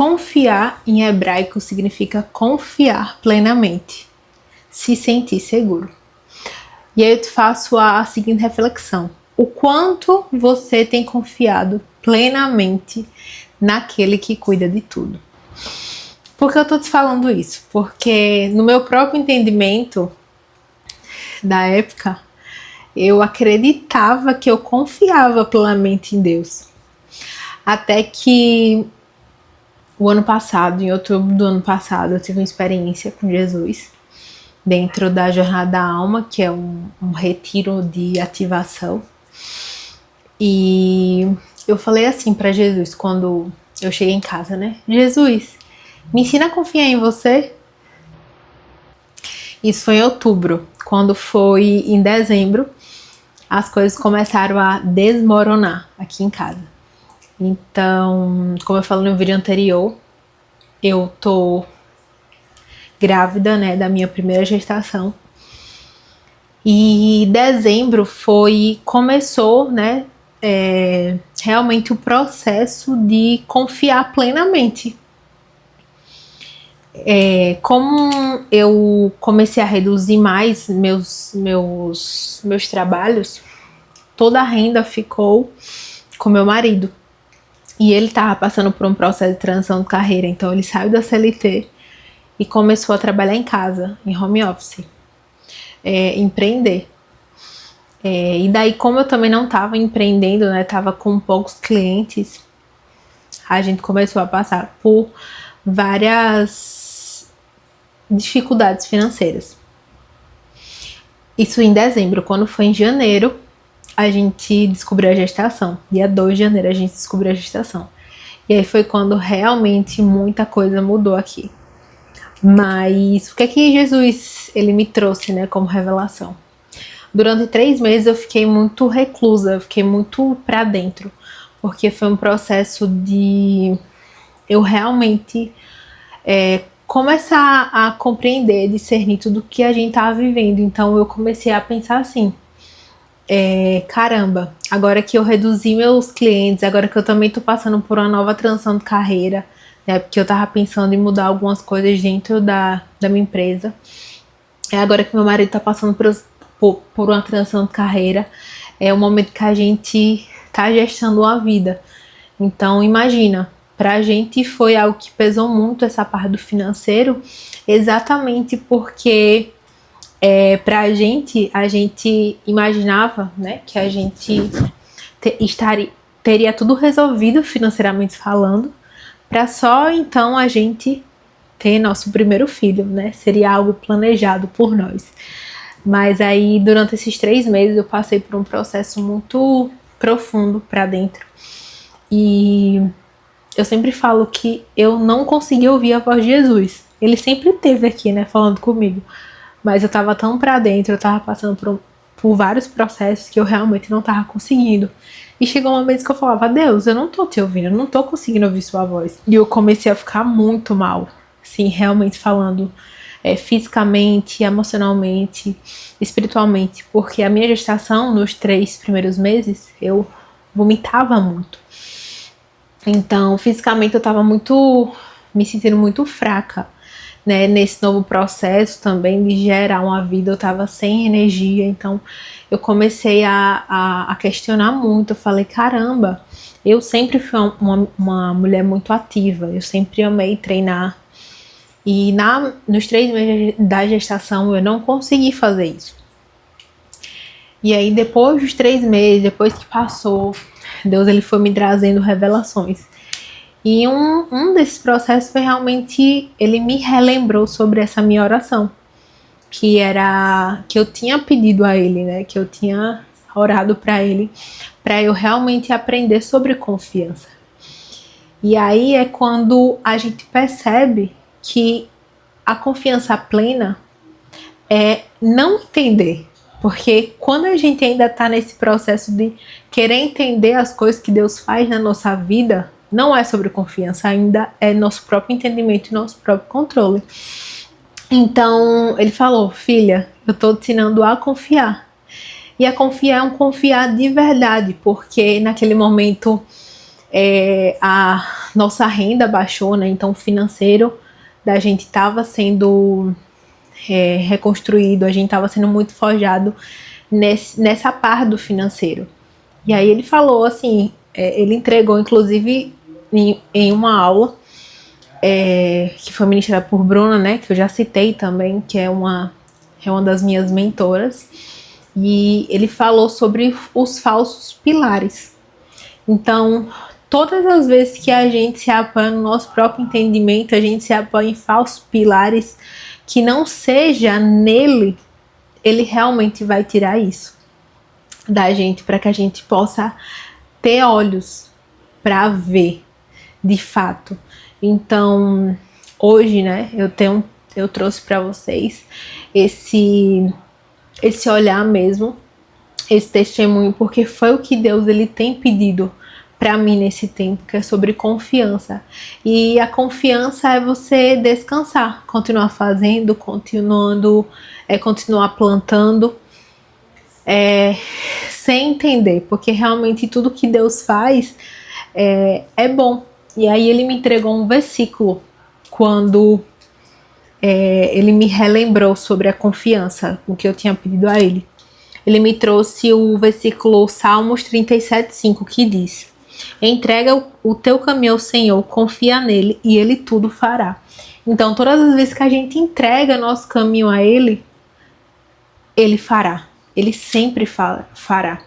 Confiar em hebraico significa confiar plenamente, se sentir seguro. E aí eu te faço a seguinte reflexão: o quanto você tem confiado plenamente naquele que cuida de tudo? Por que eu tô te falando isso? Porque no meu próprio entendimento da época, eu acreditava que eu confiava plenamente em Deus. Até que o ano passado, em outubro do ano passado, eu tive uma experiência com Jesus dentro da Jornada da Alma, que é um retiro de ativação. E eu falei assim para Jesus quando eu cheguei em casa, né? Jesus, me ensina a confiar em você. Isso foi em outubro. Quando foi em dezembro, as coisas começaram a desmoronar aqui em casa. Então, como eu falei no vídeo anterior, eu tô grávida, né, da minha primeira gestação. E dezembro começou, né, realmente o processo de confiar plenamente. Como eu comecei a reduzir mais meus trabalhos, toda a renda ficou com meu marido. E ele estava passando por um processo de transição de carreira, então ele saiu da CLT e começou a trabalhar em casa, em home office, empreender. E daí, como eu também não estava empreendendo, né, estava com poucos clientes, a gente começou a passar por várias dificuldades financeiras. Isso em dezembro. Quando foi em janeiro, a gente descobriu a gestação. Dia 2 de janeiro a gente descobriu a gestação. E aí foi quando realmente muita coisa mudou aqui. Mas o que é que Jesus ele me trouxe, né, como revelação? Durante 3 meses eu fiquei muito reclusa, eu fiquei muito pra dentro. Porque foi um processo de eu realmente começar a compreender, discernir tudo que a gente estava vivendo. Então eu comecei a pensar assim: caramba, agora que eu reduzi meus clientes, agora que eu também tô passando por uma nova transição de carreira, né, porque eu tava pensando em mudar algumas coisas dentro da minha empresa, agora que meu marido tá passando por uma transição de carreira, é o momento que a gente tá gestando uma vida. Então imagina, pra gente foi algo que pesou muito essa parte do financeiro, exatamente porque pra gente, a gente imaginava, né, que a gente teria tudo resolvido financeiramente falando, para só então a gente ter nosso primeiro filho, né? Seria algo planejado por nós. Mas aí, durante esses 3 meses, eu passei por um processo muito profundo para dentro. E eu sempre falo que eu não consegui ouvir a voz de Jesus. Ele sempre esteve aqui, né, falando comigo. Mas eu tava tão pra dentro, eu tava passando por vários processos que eu realmente não tava conseguindo. E chegou uma vez que eu falava: Deus, eu não tô te ouvindo, eu não tô conseguindo ouvir sua voz. E eu comecei a ficar muito mal, assim, realmente falando, fisicamente, emocionalmente, espiritualmente. Porque a minha gestação, nos 3 primeiros meses, eu vomitava muito. Então, fisicamente eu tava me sentindo muito fraca. Né, nesse novo processo também de gerar uma vida, eu tava sem energia, então eu comecei a questionar muito. Eu falei: caramba, eu sempre fui uma mulher muito ativa, eu sempre amei treinar, e nos 3 meses da gestação eu não consegui fazer isso. E aí depois dos 3 meses, depois que passou, Deus ele foi me trazendo revelações. E um desses processos foi realmente, ele me relembrou sobre essa minha oração, que eu tinha pedido a ele, né, que eu tinha orado para ele, para eu realmente aprender sobre confiança. E aí é quando a gente percebe que a confiança plena é não entender. Porque quando a gente ainda está nesse processo de querer entender as coisas que Deus faz na nossa vida, não é sobre confiança, ainda é nosso próprio entendimento e nosso próprio controle. Então, ele falou: filha, eu estou te ensinando a confiar. E a confiar é um confiar de verdade, porque naquele momento a nossa renda baixou, né? Então o financeiro da gente estava sendo reconstruído, a gente estava sendo muito forjado nessa parte do financeiro. E aí ele falou assim, ele entregou inclusive em uma aula que foi ministrada por Bruna, né? Que eu já citei também, que é uma das minhas mentoras. E ele falou sobre os falsos pilares. Então, todas as vezes que a gente se apoia no nosso próprio entendimento, a gente se apoia em falsos pilares que não seja nele, ele realmente vai tirar isso da gente, para que a gente possa ter olhos para ver de fato. Então, hoje, né, eu trouxe para vocês esse olhar mesmo, esse testemunho, porque foi o que Deus ele tem pedido para mim nesse tempo, que é sobre confiança. E a confiança é você descansar, continuar fazendo, continuar plantando, sem entender, porque realmente tudo que Deus faz é bom. E aí ele me entregou um versículo quando ele me relembrou sobre a confiança, o que eu tinha pedido a ele. Ele me trouxe o versículo Salmos 37:5, que diz: entrega o teu caminho ao Senhor, confia nele e ele tudo fará. Então, todas as vezes que a gente entrega nosso caminho a ele, ele fará. Ele sempre fará.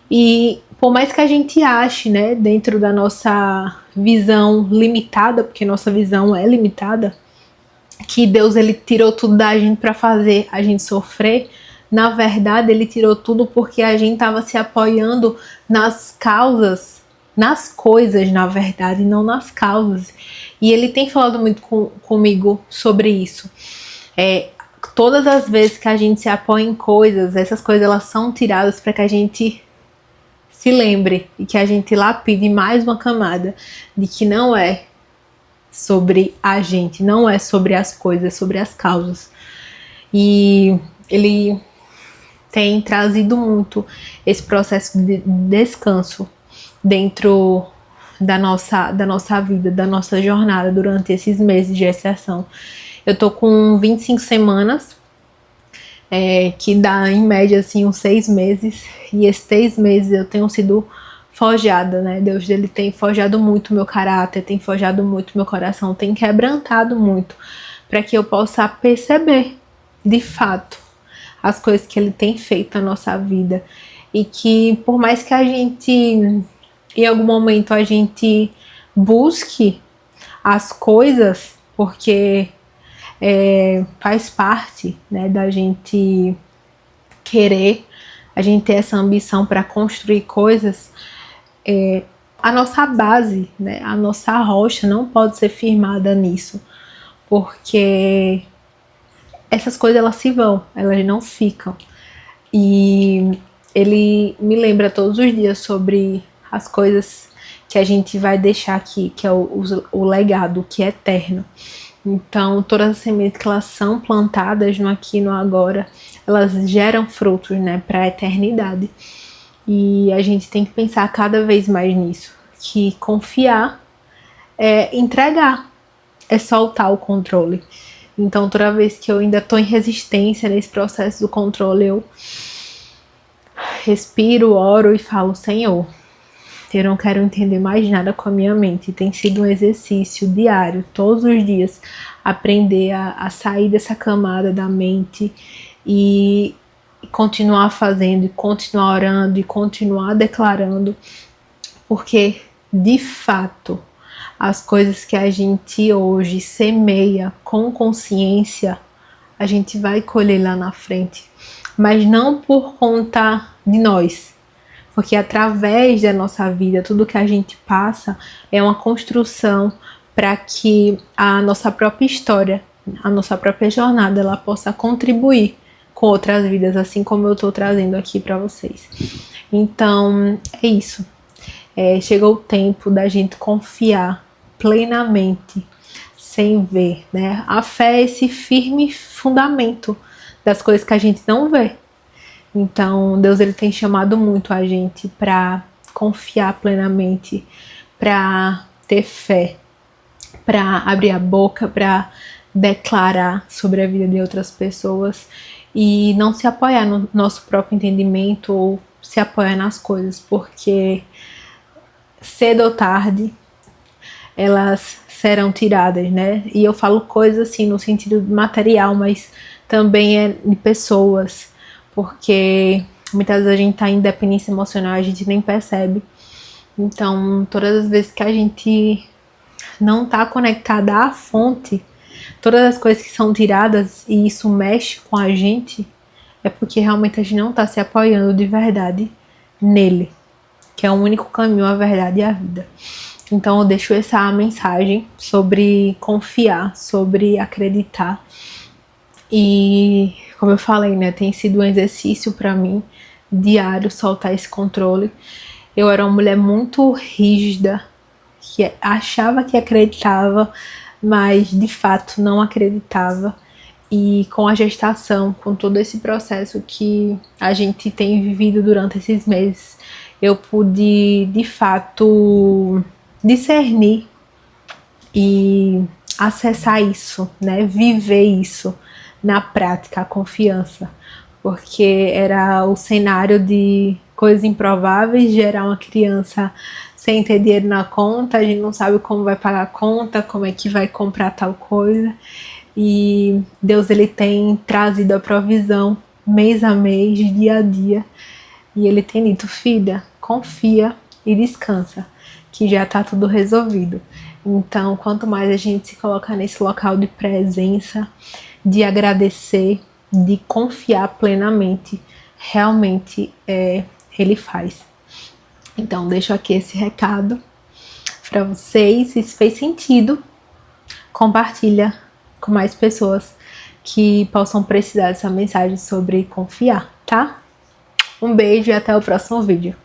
E por mais que a gente ache, né, dentro da nossa visão limitada, porque nossa visão é limitada, que Deus ele tirou tudo da gente para fazer a gente sofrer, na verdade ele tirou tudo porque a gente estava se apoiando nas causas, nas coisas, na verdade, não nas causas. E ele tem falado muito comigo sobre isso. Todas as vezes que a gente se apoia em coisas, essas coisas elas são tiradas para que a gente se lembre e que a gente lapide mais uma camada de que não é sobre a gente, não é sobre as coisas, é sobre as causas. E ele tem trazido muito esse processo de descanso dentro da nossa vida, da nossa jornada durante esses meses de gestação. Eu tô com 25 semanas, que dá em média assim uns 6 meses, e esses 6 meses eu tenho sido forjada, né? Deus ele tem forjado muito meu caráter, tem forjado muito meu coração, tem quebrantado muito, para que eu possa perceber de fato as coisas que ele tem feito na nossa vida. E que por mais que a gente em algum momento a gente busque as coisas, porque faz parte, né, da gente querer, a gente ter essa ambição para construir coisas, a nossa base, né, a nossa rocha não pode ser firmada nisso, porque essas coisas elas se vão, elas não ficam. E ele me lembra todos os dias sobre as coisas que a gente vai deixar aqui, que é o legado, que é eterno. Então, todas as sementes que elas são plantadas no aqui e no agora, elas geram frutos, né, para a eternidade. E a gente tem que pensar cada vez mais nisso, que confiar é entregar, é soltar o controle. Então, toda vez que eu ainda estou em resistência nesse processo do controle, eu respiro, oro e falo: Senhor, eu não quero entender mais nada com a minha mente. Tem sido um exercício diário, todos os dias, aprender a sair dessa camada da mente e continuar fazendo, e continuar orando, e continuar declarando, porque de fato as coisas que a gente hoje semeia com consciência, a gente vai colher lá na frente, mas não por conta de nós, porque através da nossa vida, tudo que a gente passa é uma construção para que a nossa própria história, a nossa própria jornada, ela possa contribuir com outras vidas, assim como eu estou trazendo aqui para vocês. Então, é isso. Chegou o tempo da gente confiar plenamente, sem ver, né? A fé é esse firme fundamento das coisas que a gente não vê. Então, Deus ele tem chamado muito a gente para confiar plenamente, para ter fé, para abrir a boca, para declarar sobre a vida de outras pessoas e não se apoiar no nosso próprio entendimento ou se apoiar nas coisas, porque cedo ou tarde elas serão tiradas, né? E eu falo coisas assim no sentido material, mas também é de pessoas, porque muitas vezes a gente tá em dependência emocional, a gente nem percebe. Então, todas as vezes que a gente não tá conectada à fonte, todas as coisas que são tiradas e isso mexe com a gente, é porque realmente a gente não tá se apoiando de verdade nele, que é o único caminho, a verdade e a vida. Então eu deixo essa mensagem sobre confiar, sobre acreditar. E como eu falei, né, tem sido um exercício para mim diário soltar esse controle. Eu era uma mulher muito rígida, que achava que acreditava, mas de fato não acreditava. E com a gestação, com todo esse processo que a gente tem vivido durante esses meses, eu pude de fato discernir e acessar isso, né? Viver isso na prática, a confiança, porque era o cenário de coisas improváveis, gerar uma criança sem ter dinheiro na conta, a gente não sabe como vai pagar a conta, como é que vai comprar tal coisa, e Deus ele tem trazido a provisão mês a mês, dia a dia, e ele tem dito, filha, confia e descansa, que já está tudo resolvido. Então, quanto mais a gente se colocar nesse local de presença, de agradecer, de confiar plenamente, realmente ele faz. Então, deixo aqui esse recado para vocês. Se fez sentido, compartilha com mais pessoas que possam precisar dessa mensagem sobre confiar, tá? Um beijo e até o próximo vídeo.